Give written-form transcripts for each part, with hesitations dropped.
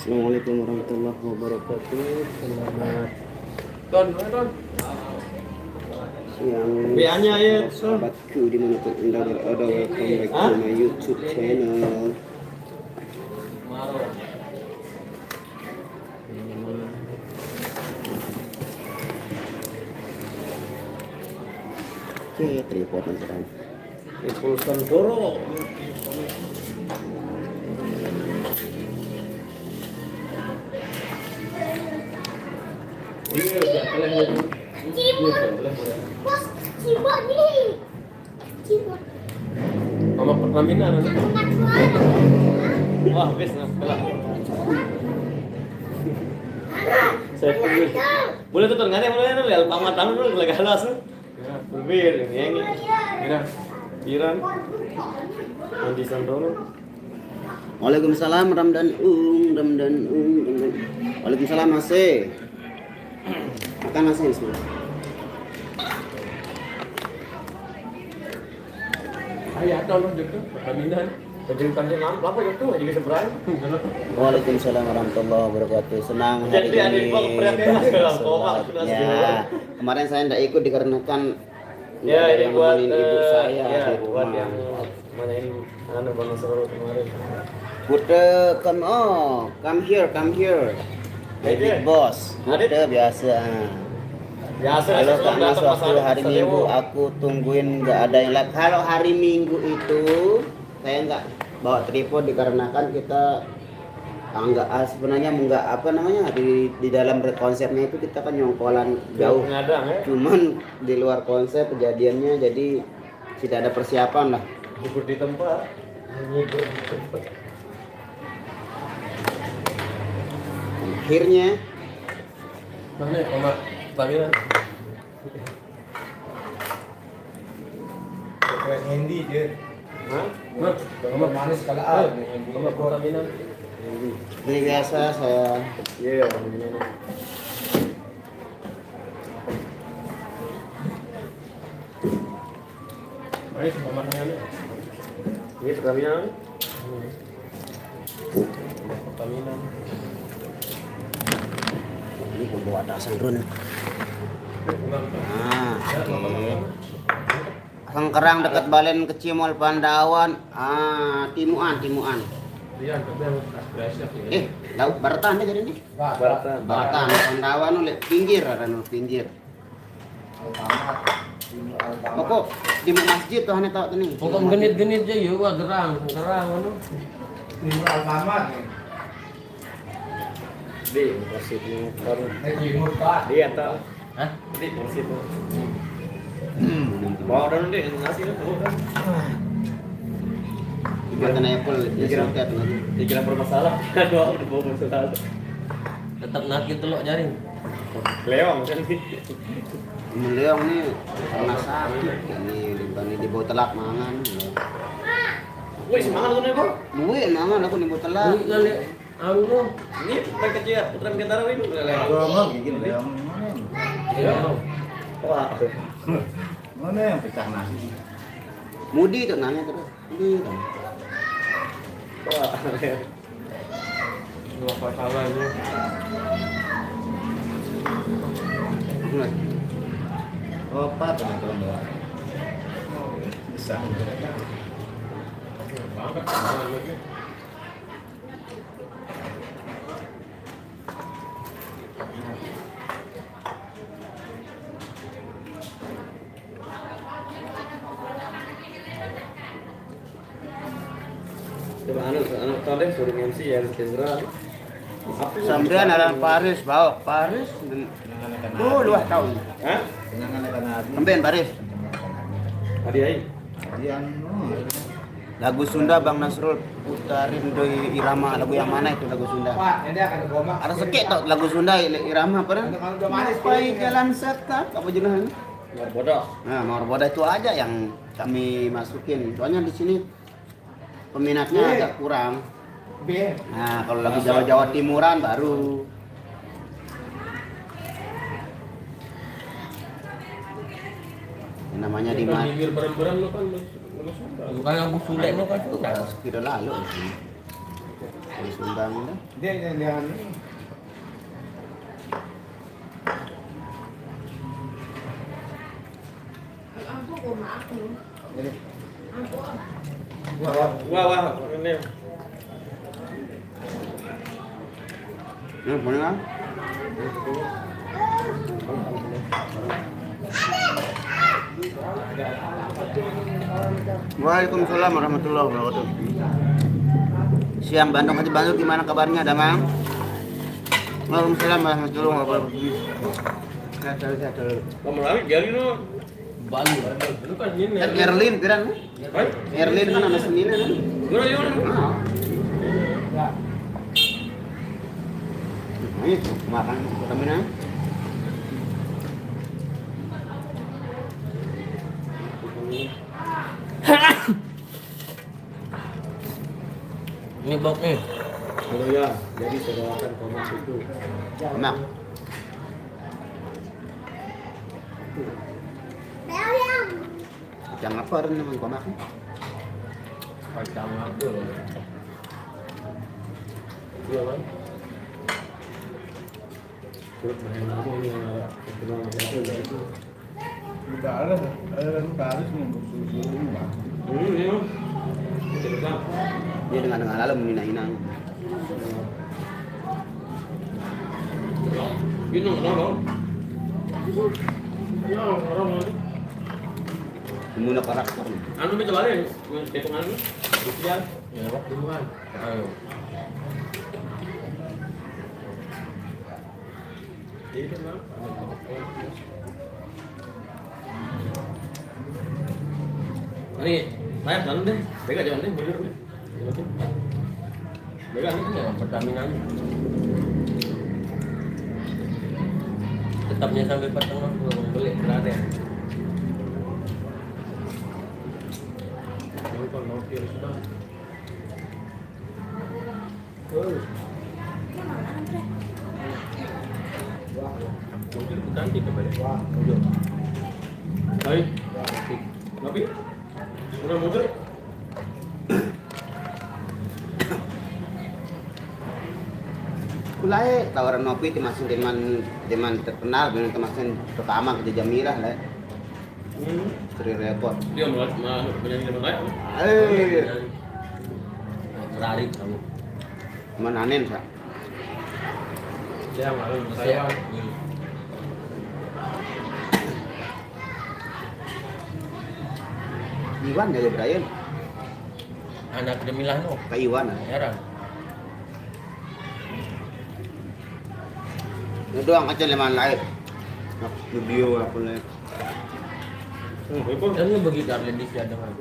Assalamualaikum warahmatullahi wabarakatuh. Selamat Don. siang WA-nya ya, sahabatku dimanapun anda berada. Welcome back to my YouTube channel. Oke, tripod sekarang. Impulsan Doro. Iya, Bos, cibok nih. Cibok. Mama Pertamina nanti. Angkat suara. Wah, wes nah, kalah. Saya tunggu. Boleh tuh nggak ada boleh nih, lihat pamatan dulu lagi halas. Ya, berbir ini. Mira, Iran. Mandi Sandoro. Waalaikumsalam Ramdan. Waalaikumsalam Masih. Makan nasi semua. Ayah tolong juga Pertamina. Jadi kantor nampak apa itu jadi seberang. Waalaikumsalam warahmatullahi wabarakatuh. Senang hari Jadi ada ini kok perhatian dalam koma. ya. Kemarin saya tidak ikut dikarenakan Ya, ada ini yang buat nemenin ibu saya ya, di buat rumah. yang manain anu Bang Nasrul kemarin. Buddha, come here. Aja. Big boss. Adit. Buddha biasa. Biasa Kalau sih, karena datang suatu masalah hari Sedewo. Minggu aku tungguin nggak ada yang live. Kalau hari Minggu itu saya nggak bawa tripod dikarenakan kita sebenarnya nggak apa namanya di dalam konsepnya itu kita kan nyongkolan jauh. Ngadang ya. Cuman di luar konsep kejadiannya jadi tidak ada persiapan lah. Hibur di tempat. Hibur di tempat. Akhirnya Mana Oma Pertamina? Kayak Hendy dia. Hah? Oma Manis kalau Oma Pertamina. seperti biasa saya Iya. Mari sama maknanya. Ini Pertamina. Pertamina. ini membawa dasar drone. Nah, oke. Sengkerang dekat Balen Kecimol Pandawan. Timuan. Iya, tapi yang aspirasi. Laut Baratan aja jadi nih. Baratan. Baratan Pandawan oleh pinggir ada no pinggir. Pokok di masjid tuh ane tahu nih. Pokok genit-genit aja yuk, wah gerang anu. Timur Alfamart. Di masjid motor. Timur Pak. Dia tahu. Hah? Di masjid. Bawa dan nanti ngasih kan. Dikira Apple Dikira bermasalah. Doa udah bawa masalah. Tetap nakit telok jaring. Leong kan. Meleong nih karena sakit ini dibawa telak mangan. Wih, semangat tuh nih, Bang. Duit mangan aku dibawa telak. Kali anu ini pakai kecil putra Bintara ini leong. Ngomong gini leong. Iya. Wah. Mana yang pecah nasi? Mudi tuh nanya terus. Mudi kan. Wah. Dua pasalah ini. Opat teman-teman doa. Bisa. Coba anu tahun deh suruh MC ya Jenderal. Sampean ada Paris bawa Paris. Luah tahun. Hah? Kenangan anak Sampean Paris. Tadi ai. Yang Lagu Sunda Bang Nasrul putarin doi irama lagu yang mana itu lagu Sunda? Pak, ini akan gomak. Ada sekek tau lagu Sunda irama apa dah? Kalau udah manis, Pai jalan sekat apa judulnya? Luar bodoh. Nah, Mawar Boda itu aja yang kami masukin. Soalnya di sini peminatnya agak kurang. B. Nah, kalau lagu Jawa-Jawa Timuran baru. Yang namanya di mana? Bibir bareng-bareng lo kan. Bukan lagu Sunda itu kan sudah. Tidak lalu. Sumbang dah. Dia yang ini. Wah, ini. Boleh kan? Waalaikumsalam warahmatullahi wabarakatuh. Siang Bandung, Hati Bandung, gimana kabarnya, Damang? Waalaikumsalam warahmatullahi wabarakatuh. Sehat. Kamu lagi jadi no. Bali. Lu kan ini. Kan Erlin piran? Hai. Erlin mana nama sendiri kan? Gua yo. Ah. Ini makan kami Ini bok nih. Udah ya. Jadi saya akan komak itu. Enak. Kacang apa rin naman komak? Kacang apa? Iya kan? Terus main ini kenal itu. Udah ada baris nih susu rumah. Iya. Cerita. Dia dengan alam minang-inang. Gino, no. Ya, orang Muna karakter. anu betul balik, hitungan lu. Usia. Ya, waktu duluan. Ayo. Itu mah. Ini, saya jalan deh. Bega jalan deh, bener deh. Bega nih ya, Pertamina. Tetapnya sampai pertengahan belum beli berada. Ini kalau mau kiri sudah. Mungkin ganti kembali. Wah, udah. Hai. Tapi udah muter. Kulai tawaran ngopi timasin teman terkenal dengan timasin pertama ke Jamila lah. Seri repot. Dia mau menyanyi dengan baik. Ferrari kamu. Menanen sa. Dia malu saya. Iwan ya Brian. Anak Jamila no. Ka Iwan. Heran. Itu doang aja leman lain. Video apa lah. Dan lu bagi Darlene di ada kan.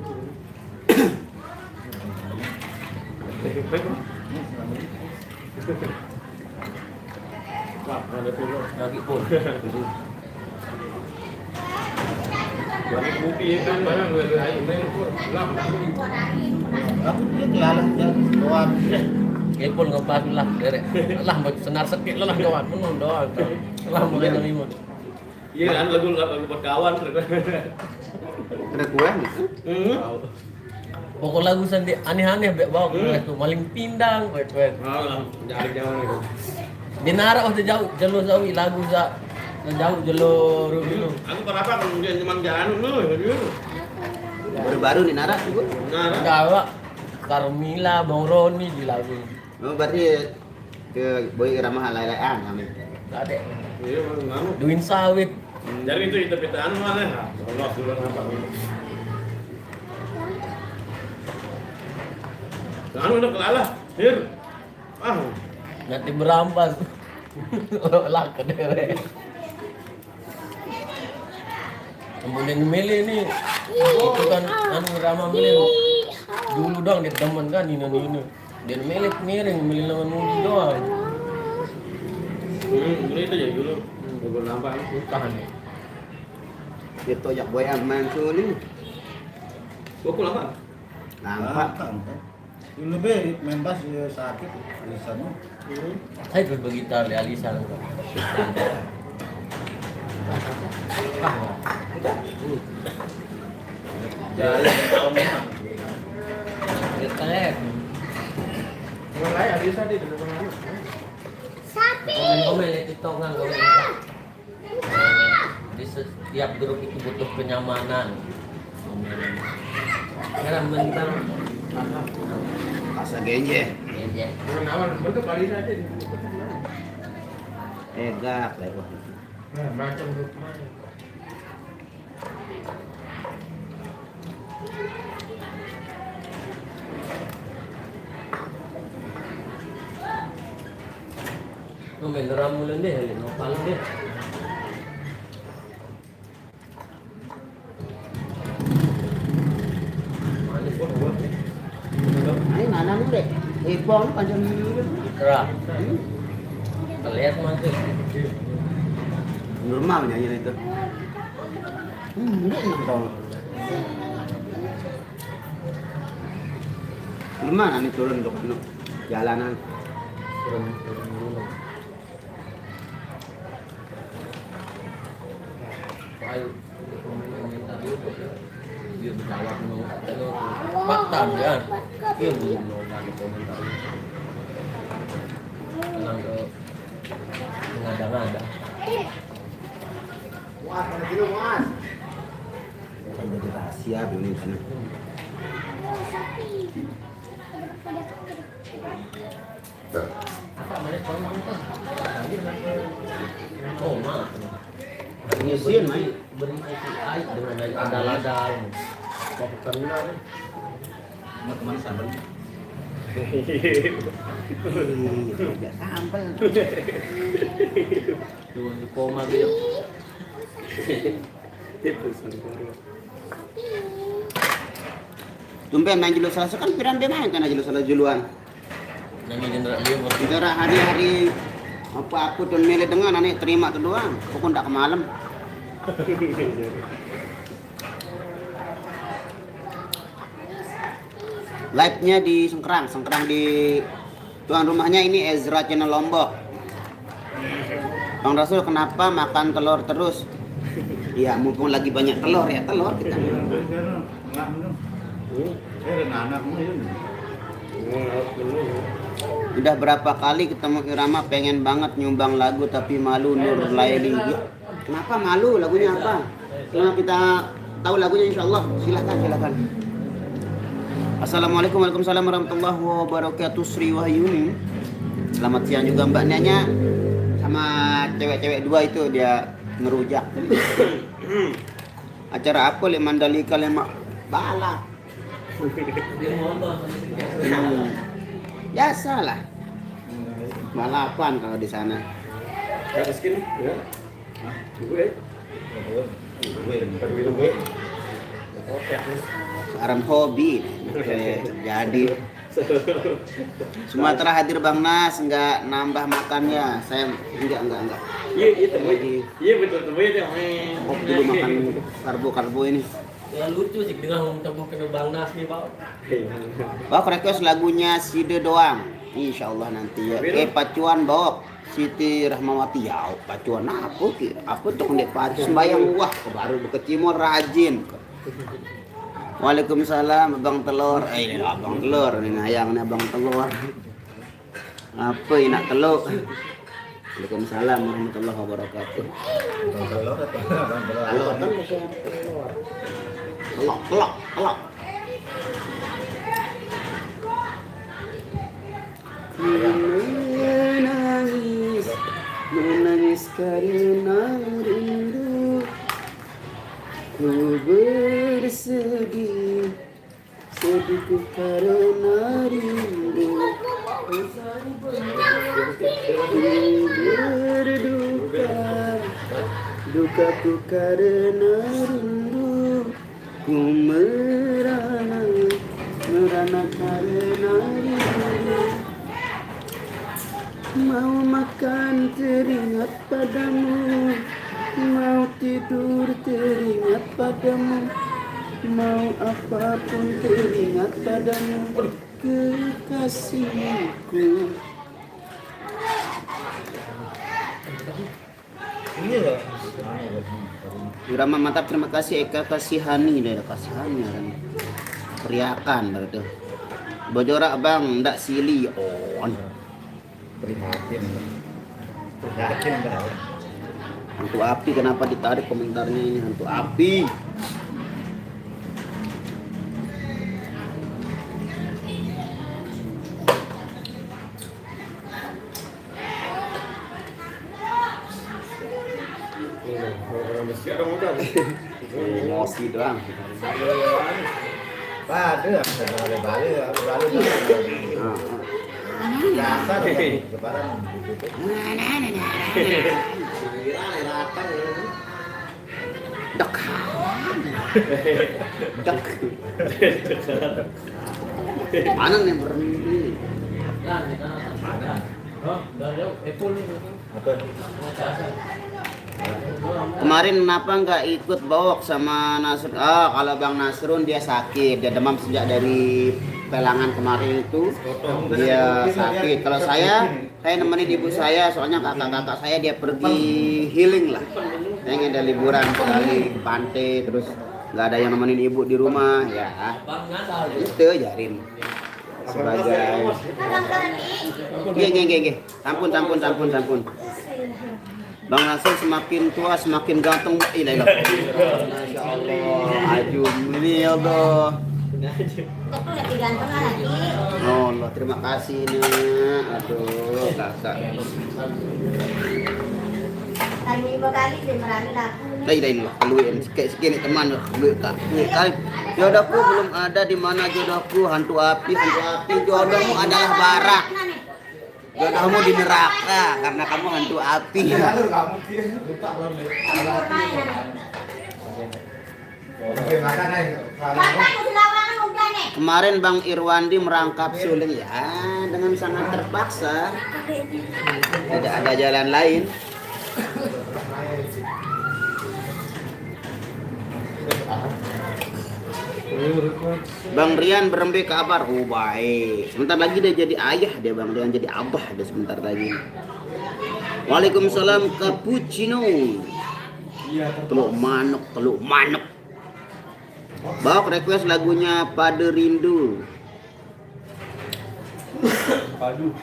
Wah, ada pun lagi pun. Jadi bukti itu barang gue ayo main pun. Lah, Aku dia kelalah dia doang. Kepon ngepas lah derek. Lah mau senar sekit lah kawan menun doang. Lah mau kena lima. Iya kan lagu buat kawan. Kena kue gitu. Pokok lagu sendiri aneh-aneh bawa itu maling pindang wet. Jari jauh itu. Dinara waktu jauh jauh lagu za jauh jalur dulu. Aku berapa kemudian cuma jalan dulu. Baru-baru nih Nara juga. Enggak, Carmila, Bang Roni di lagu. Oh, berarti ke boy ramah lailaan kami. Ada. Iya, mana? Duin sawit. Jadi itu petaan mana? Allah duluan apa? Anu udah kelalah, Hir. Ah, nanti berampas. Lah ke dere. Kemudian milih nih, itu kan anu ramah milih. Dulu dong dia teman kan ini. Dia milih miring, milih lawan mudi doang. Dulu itu ya dulu. Dulu nampak tahan ya. Itu jak boy aman suli. Pukul apa? Nampak. Ini lebih main bass ya sakit di sana. Saya ikut bergitar di Alisa kan. Jadi tahun ini. Mulai Alisa Sapi. Komen-komen di TikTok kan komen. Buka. Di setiap grup itu butuh kenyamanan. Sekarang bentar. Asa genje. Ya. Egak lah. Macam tu. Komen ramu lang deh, no paling deh. Manis pun buat. Ay, nanam mo deh. Ibon, panjang dulu. Kerap. Terlihat mati. Normal nyanyi itu. Enggak normal. Gimana nih turun dok no? Jalanan. Turun dulu. Ayo, komentar dulu. Dia berjawab no, fakta ya. Dia belum no kan komentar. Tenang ke mengada-ngada. Wah, ada kilo mas. Saya jadi rahasia begini kan. Sapi. Apa mana komentar? Oh, mah. Nyusin main. Beri API dengan ada-ada. Mau ke terminal nih. Mau kemana sambal? Tidak sambal. Tuh di koma gitu. Tumben main julu salasa kan piran dia main kan julu salasa juluan. Nami jenderal dia mau Kita hari-hari apa aku tuh milih dengan aneh terima tuh doang. Pokoknya ndak ke malam. Live-nya di Sengkerang di tuan rumahnya ini Ezra Channel Lombok. Bang Rasul kenapa makan telur terus? Ya mumpung lagi banyak telur ya telur kita. Udah berapa kali ketemu Irama pengen banget nyumbang lagu tapi malu Nur Laili. Kenapa malu? Lagunya apa? Kalau kita tahu lagunya insyaallah silakan. Assalamualaikum Waalaikumsalam warahmatullahi wabarakatuh. Sri Wahyuni. Selamat siang juga Mbak Nanya sama cewek-cewek dua itu dia ngerujak. Acara apa le Mandalika le balap. dia mau apa? Biasalah. Balapan kalau di sana. Miskin, ya. Gue. Sekarang hobi jadi Sumatera hadir Bang Nas nggak nambah makannya saya enggak Iya, itu. Iya betul tuh ya. Kok dulu makan karbo ini Ya lucu sih dengan ngomong ke Bang Nas nih, Pak. Wah request lagunya Side doang insyaallah nanti ya pacuan bawa Siti Rahmawati ya pacuan apa tuh ndek pacu sembayang wah baru bekecimor rajin Waalaikumsalam Abang Telur. Ini Abang Telur, ini ngayangnya Abang Telur. Apa ini telur? Waalaikumsalam warahmatullahi wabarakatuh. Telur kan telur. Menangis karena rindu. Ku bersedih karena rindu. Ku berduka karena rindu. Ku merana karena rindu. Mau makan teringat padamu, mau tidur teringat padamu, mau apapun teringat padamu, kekasihku. Irama mantap, terima kasih Eka Kasihani dari Kasihani kan. Teriakan berarti. Bojorak Bang, ndak sili on. Prihatin. Prihatin benar. Hantu api kenapa ditarik komentarnya ini hantu api? Emosi doang. Balik. Dasar lebaran. Dek. Dek. Mana nih berhenti? Oh, udah jauh. Apple nih. Kemarin kenapa nggak ikut bawok sama Nasrun? Kalau Bang Nasrun dia sakit, dia demam sejak dari pelangan kemarin itu. Dia sakit. Kalau saya nemenin ibu saya, soalnya kakak-kakak saya dia pergi healing lah. Pengen ada liburan sekali ke pantai, terus nggak ada yang nemenin ibu di rumah, ya. Itu jarin sebagai. Geng. Tampun. Bang Nasir semakin tua semakin ganteng. Masya Allah. Ajum ini ya Allah. Lebih ganteng lagi. Oh Allah, terima kasih nak. Aduh kakak. Kali kali dia merani laku. Lain lah, keluin sekali teman keluin kak. Jodohku belum ada di mana jodohku hantu api. Jodohmu adalah bara. Jodohmu di neraka karena kamu hantu api. Kemarin Bang Irwandi merangkap suling ya dengan sangat terpaksa. Tidak ada jalan lain. Bang Rian berembe kabar, oh baik. Sebentar lagi dia jadi ayah, dia Bang Rian jadi abah, dia sebentar lagi. Waalaikumsalam cappuccino. Teluk manuk. Bawa request lagunya Pada Rindu. Padu.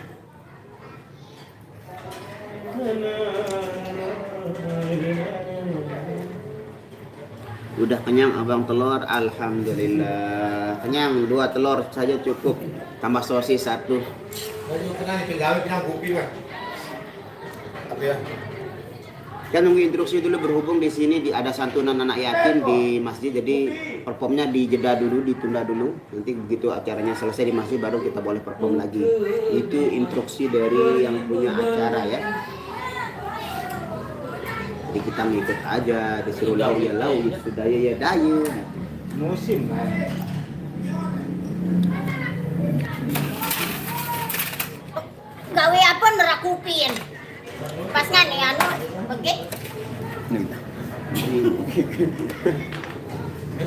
Udah kenyang abang telur, alhamdulillah. Kenyang 2 telur saja cukup. Tambah sosis 1. Kan nunggu instruksi dulu berhubung di sini ada santunan anak yatim di masjid, jadi performnya dijeda dulu, ditunda dulu. Nanti begitu acaranya selesai di masjid baru kita boleh perform lagi. Itu instruksi dari yang punya acara ya. Jadi kita ngikut aja, disuruh lau ya lau, disuruh daya ya daya. Musim kan. Gawe apa nerakupin? Pas ngane anu bagi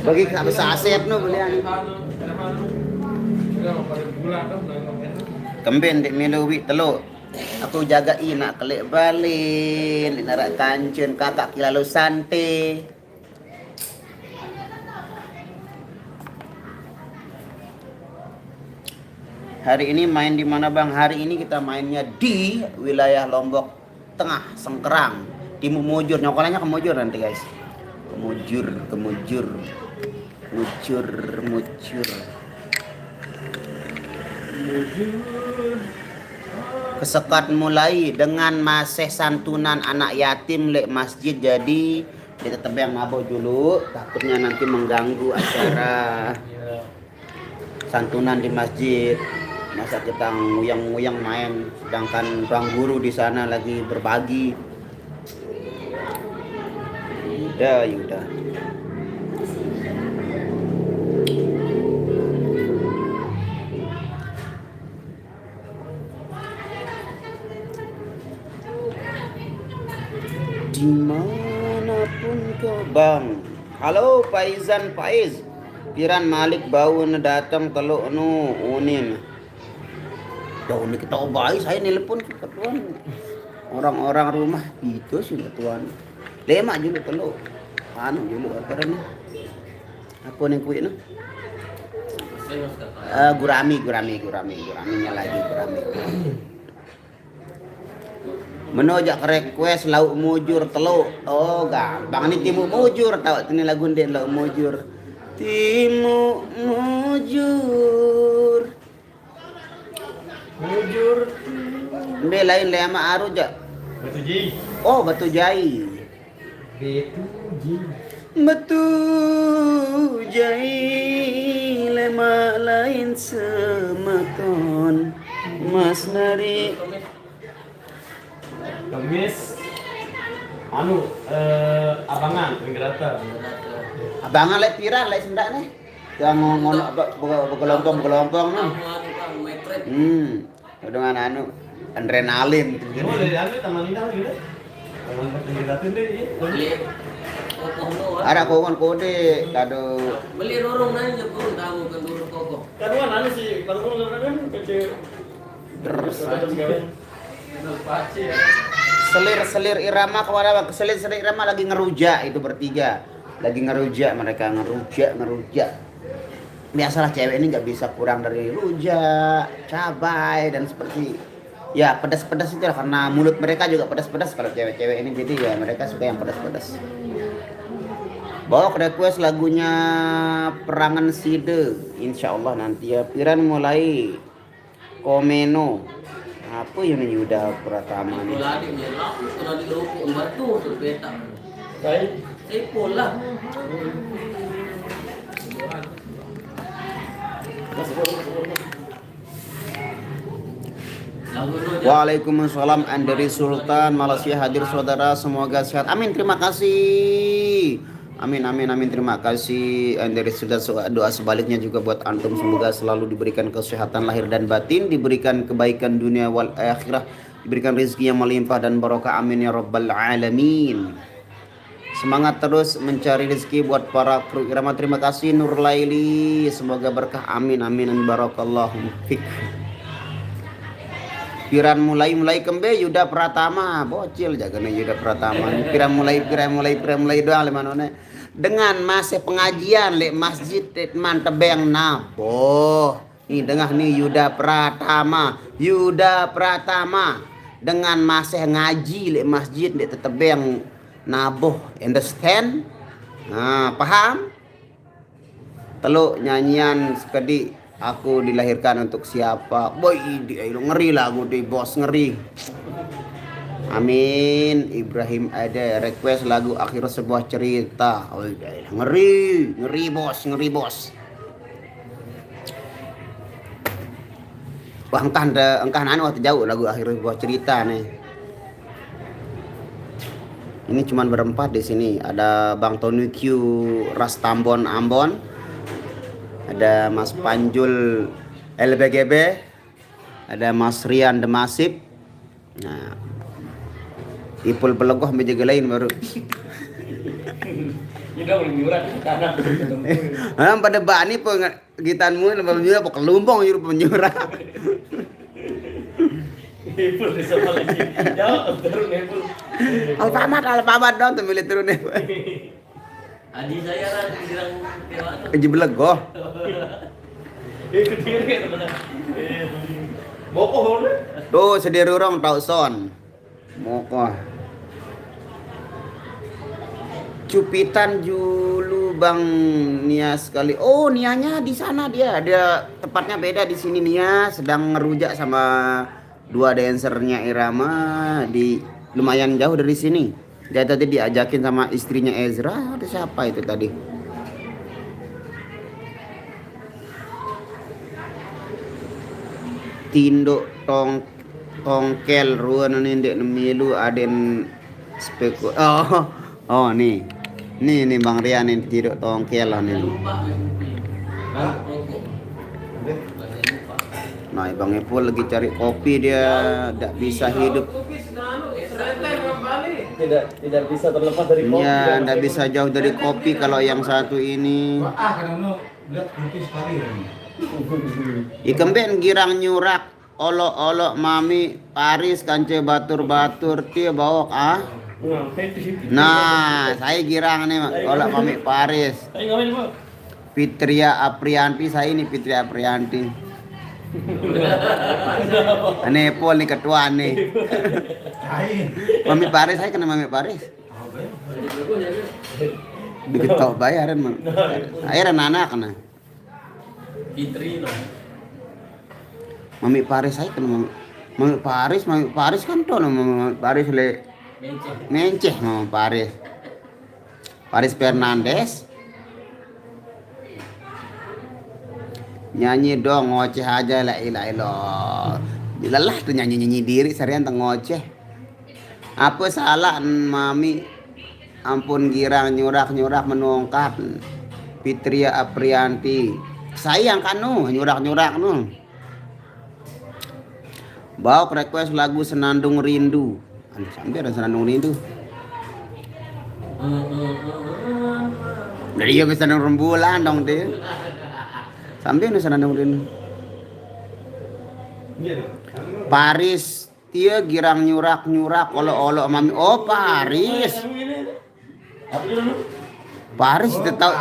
Bagi kami sasep no belian. Kemben dek meluwi teluk. Aku jagain nak kelek balin, narak kancun kakak kilalu sante. Hari ini main di mana Bang? Hari ini kita mainnya di wilayah Lombok Tengah, Sengkerang, di Mujur. Nyokolannya ke Mujur nanti guys. Ke Mujur. Kesekat mulai dengan masih santunan anak yatim lek masjid, jadi kita tebang mabok dulu takutnya nanti mengganggu acara santunan di masjid. Masa kita nguyang-nguyang main sedangkan Bang Guru di sana lagi berbagi. Yuda. Dimanapun kau Bang. Halo Faizan Faiz. Piran Malik bau datang teluk nu unin. Jauh ni kita obai saya nelpon ke tuan. Orang-orang rumah itu sudah tuan. Lemak dulu teluk. Anu dulu apa ni? Apa ni kuih tu? Gurami. Guraminya lagi gurami. Menojak request lauk mujur teluk. Oh, gampang nih timu mujur tahu ini lagu ndek lauk mujur. Timu mujur. Mujur. Ndek lain lema aru jak. Batu ji. Oh, Batu Jai. Batu ji. Batu Jai lema lain sematon. Mas dari Kemis. Anu, abangan, Penggerata. abangan lek pira lek sendak nih. Yang ngono begelompong nih. Dengan anu adrenalin. Oh, dari anu Taman Indah gitu. Taman Penggerata deh. Ada kongon kode kado Beli dorong nanya pun tahu kan dorong koko. Kaduan anu sih, baru kan kecil. selir irama kepada selir irama lagi ngerujak itu bertiga. Lagi ngerujak mereka ngerujak. Biasalah cewek ini nggak bisa kurang dari rujak, cabai dan seperti ya pedas-pedas itu lah, karena mulut mereka juga pedas-pedas kalau cewek-cewek ini, jadi ya mereka suka yang pedas-pedas. Bawa request lagunya Perangan Side, insya Allah nanti ya. Piran mulai Komeno. Apa yang Yuda Pratama nih? Waalaikumsalam Andri Sultan Malaysia hadir saudara, semoga sehat. Amin, terima kasih. Amin. Terima kasih. Dari sudah doa sebaliknya juga buat antum, semoga selalu diberikan kesehatan lahir dan batin, diberikan kebaikan dunia wal akhirah, diberikan rezeki yang melimpah dan barokah. Amin ya rabbal alamin. Semangat terus mencari rezeki buat para kru irama. Terima kasih Nur Laili, semoga berkah. Amin. Barakallahu fik. Piran mulai kembe Yuda Pratama bocil jagane Yuda Pratama. Piran mulai doang lemanone. Dengan masa pengajian lek masjid Mantebeng naboh. Nih dengah nih Yuda Pratama. Dengan masa ngaji lek masjid lek Tetebeng naboh. Understand? Nah, paham? Teluk nyanyian sekedi. Aku dilahirkan untuk siapa? Boy, ngeri lagu di bos, ngeri. Amin. Ibrahim ada request lagu Akhir Sebuah Cerita. Oh, ngeri bos. Wah, engkah nanu waktu jauh lagu Akhir Sebuah Cerita nih. Ini cuman berempat di sini. Ada Bang Tony Q Rastambon Ambon. Ada Mas Panjul LBGB, ada Mas Rian Demasip. Nah, Ipul Pelegoh menjaga lain baru. Pada bani pengitanmu penyurah pok kelumpong nyuruh penyurah. Ipul disapa lagi. Jauh turun Ipul. Alpamat dong tuh milih turun nih. Adi saya lah bilang kewa Keji Belegoh. Bokoh deh. Tuh sedih rurong tau son. Mokoh. Cupitan julu Bang Nia sekali. Oh, Nianya di sana dia. Dia tepatnya beda di sini. Nia sedang ngerujak sama dua dancernya irama di lumayan jauh dari sini. Dia tadi diajakin sama istrinya Ezra. Ada siapa itu tadi? Tinduk tongkel ruan nindek nemilu aden speku. Oh nih Bang Rian ini tinduk tongkel lah nih. Nah, Bang Epul lagi cari kopi, dia tidak bisa hidup. Tidak bisa terlepas dari kopi. Ya, tidak bisa jauh dari kopi kalau yang satu ini. Ikan ben girang nyurak, olok mami Paris kance batur dia bawa Nah, saya girang nih, olok mami Paris. Fitria Aprianti, saya ini Fitria Aprianti. Aneh Pol nih ketua nih. Mami Paris saya kena Mami Paris. Diketok bayaran mah. Akhirnya anak kena. Fitri no. Mami Paris saya kena Mami Paris kan tuh Mami Paris le menceh Mami Paris. Paris Fernandes. Nyanyi dong ngoceh aja la ilaha illallah. Lelah tuh nyanyi diri seharian teng ngoceh. Apa salah Mami? Ampun girang nyurak menungkap. Fitria Aprianti. Sayang kan nu nyurak nu. Bawa request lagu Senandung Rindu. Sampai ada Senandung Rindu. Dari dia bisa Senandung Rembulan dong dia. Sampai ada Senandung Rindu. Paris dia girang nyurak olo Mami. Oh Paris itu tahu.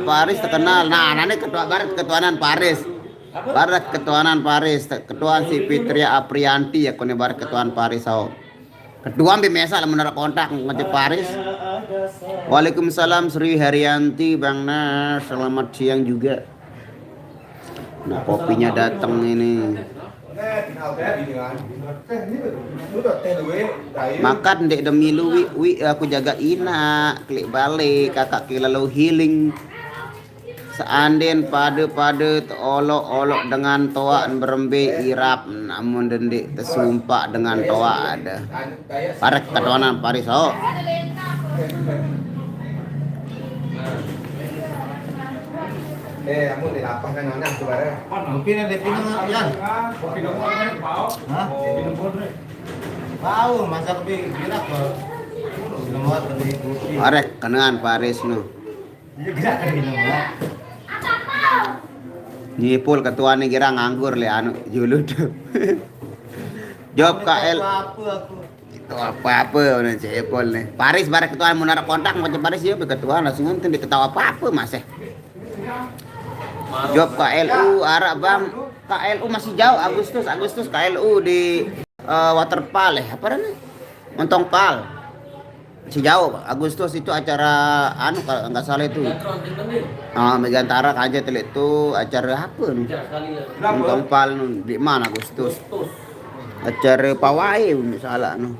Paris terkenal. Nah, nanti ketua barat ketuanan Paris. Barat ketuanan Paris. Ketuaan si Fitria Aprianti ya kone barat ketuaan Paris sao. Ketua ambil mesa lah menara kontak ngecek Paris. Waalaikumsalam Sri Haryanti Bang Nas. Selamat siang juga. Nah, kopinya datang ini. Makan dek demi lu wi aku jaga ina klik balik kakak kilalau healing seanden pada olok dengan toaan berembe irap namun dendek tersumpak dengan toa ada parek katawanan Paris oh kamu di lapang kan anak tuh bare. Kopi nih dipinum yan. Kopi dong bau. Hah? Dipinum boleh. Bau masak kopi gerak kok. Minum buat tadi kopi. Arek kenangan Paris nu. Iya gerak kan minum ya. Nyipul ketua nih kira nganggur le anu julut. Job KL. Itu apa udah cepol nih. Paris barek ketua menara kontak mau Paris ya ketua langsung nonton diketawa apa Mas Job KLU arah Bang KLU masih jauh Agustus KLU di Waterpal apa namanya Montong Pal masih jauh Agustus itu acara anu kalau nggak salah itu Megantara aja telik itu acara apa nih Montong Pal di mana Agustus acara pawai misalnya anu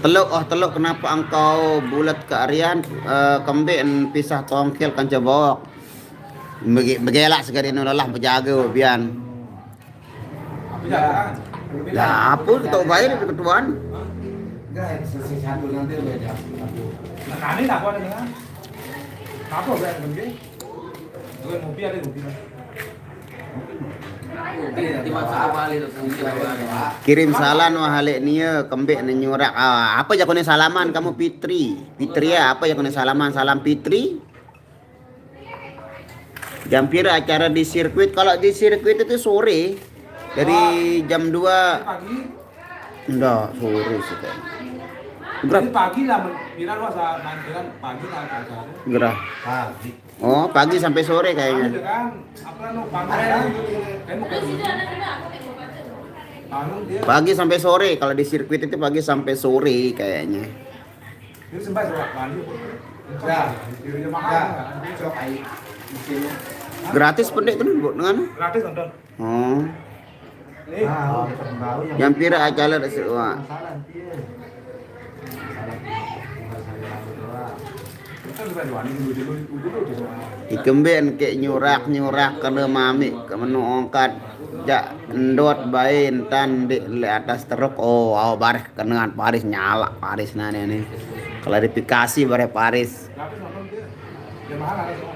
Teluk kenapa engkau bulat ke Aryan kembali pisah tongkel kan cebok begelak sekali nolalah berjaga bian lah apa ketua bayar itu ketuaan Enggak, selesai satu nanti beda. Nah, ini tak ada dengan. Apa berarti mungkin? Dengan ngopi ada ngopi. Kirim salam wahale nia kembek nyurak apa ya kone salaman kamu Fitria apa ya kone salaman salam Fitri jam pira acara di sirkuit kalau di sirkuit itu sore dari jam 2 Pagi. enggak sore sih kan Berarti pagi lah Miran masa nantikan pagi lah acara. gerah Pagi. oh pagi sampai sore Pagi kayaknya kan apa no pagi kan? Kan mau ke dia. pagi sampai sore kalau di sirkuit itu pagi sampai sore kayaknya Dia sempat coba mandi. Ya. Dirinya Ya. mahal. Sok air. Mesinnya. gratis pendek kan Bu, dengan Gratis nonton. oh Nih. Ah, bau yang jam pira acara wah masalah dia. Kan sudah jual ini dulu. ikemben kayak nyurak kena mami kemenu ongkat jak endot bain tan di atas teruk oh bareh kenangan Paris nyala Paris nane nih klarifikasi bareh Paris Gratis nonton dia. Dia mahal ada semua.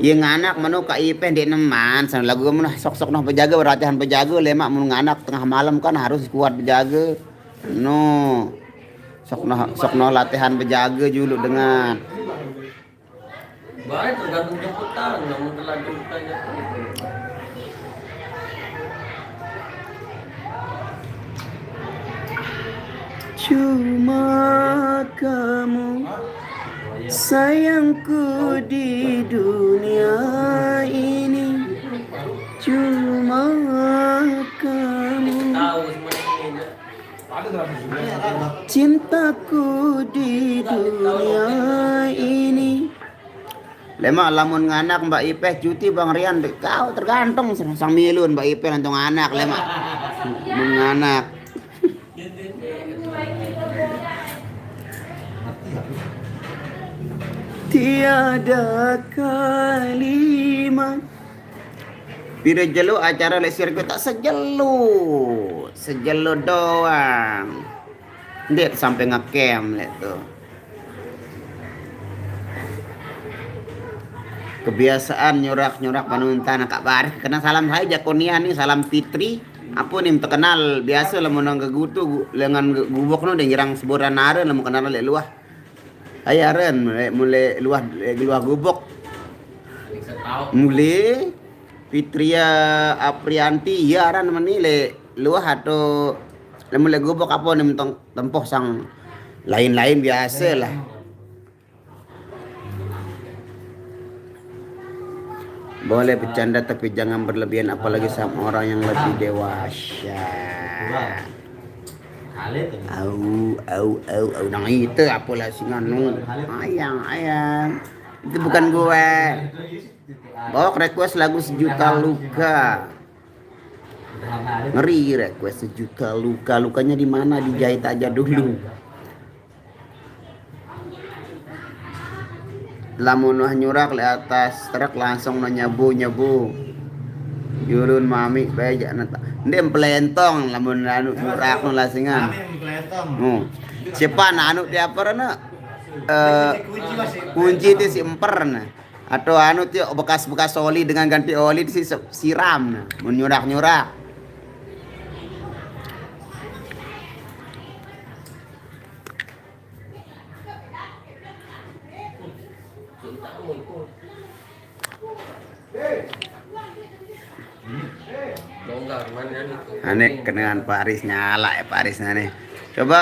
yang anak menu KIP di neman san lagu mun sok noh penjaga berlatihan penjaga lemak mun anak tengah malam kan harus kuat penjaga no sok noh latihan penjaga dulu dengan Baik tergantung jemputan, namun telah jemputannya. cuma kamu Sayangku di dunia ini cuma kamu. Tahu semuanya. Ada dalam Cintaku di dunia ini. Lemak lamun nganak Mbak Ipeh cuti Bang Rian kau tergantung sang milun Mbak Ipeh lantung anak lemak menganak. Tiada kalimat Pira jelu acara le sirkuit tak sejelu doang. Dia sampai ngecamp le tuh. Kebiasaan nyorak-nyorak panuntan Kak Baris kena salam saya Jakonia nih salam Fitri apa nih terkenal biasa lah menang gegutu dengan gubok no dan jirang seburan naren lah kenal le luah ayaren mulai luah gubok Bisa tahu. mulai Fitria Aprianti ya aran menile luah atau le mulai gubok apa nih mentong tempoh sang lain-lain biasa lah. Boleh bercanda tapi jangan berlebihan apalagi sama orang yang lebih dewasa. Au nang itu apalah si nganu. Ayang. Itu bukan gue. Bawa request lagu Sejuta Luka. Ngeri request Sejuta Luka. Lukanya di mana? Dijahit aja dulu. Lamun wah nyurak le atas truk langsung nyabu Yurun mami bae nata. Ndem pelentong lamun anu nyurak nu lasingan. Siapa anu ti aparna? Kunci ti si emper na. Atau anu ti bekas-bekas oli dengan ganti oli si siram na. Mun nyurak. Longgar mana nih? Aneh kenangan Paris nyala ya Parisnya nih. Coba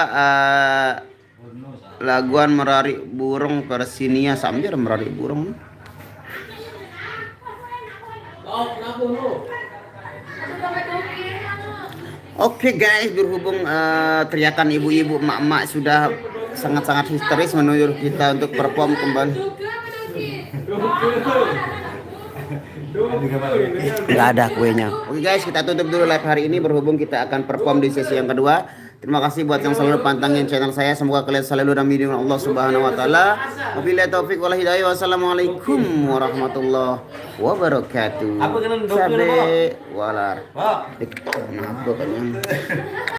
laguan Merari Burung Persinia sambil Merari Burung. Oh, kenapa lu? Oke guys, berhubung teriakan ibu-ibu emak-emak sudah sangat-sangat histeris menuju kita untuk perform kembali. Nggak ada kuenya. Oke guys, kita tutup dulu live hari ini berhubung kita akan perform di sesi yang kedua. Terima kasih buat yang selalu pantangin channel saya. Semoga kalian selalu dalam lindungan Allah Subhanahu wa taala. Wabillahi taufik wal hidayah. Wassalamualaikum warahmatullahi wabarakatuh. Apa kena Sabe walar. Pak. Kenapa kan yang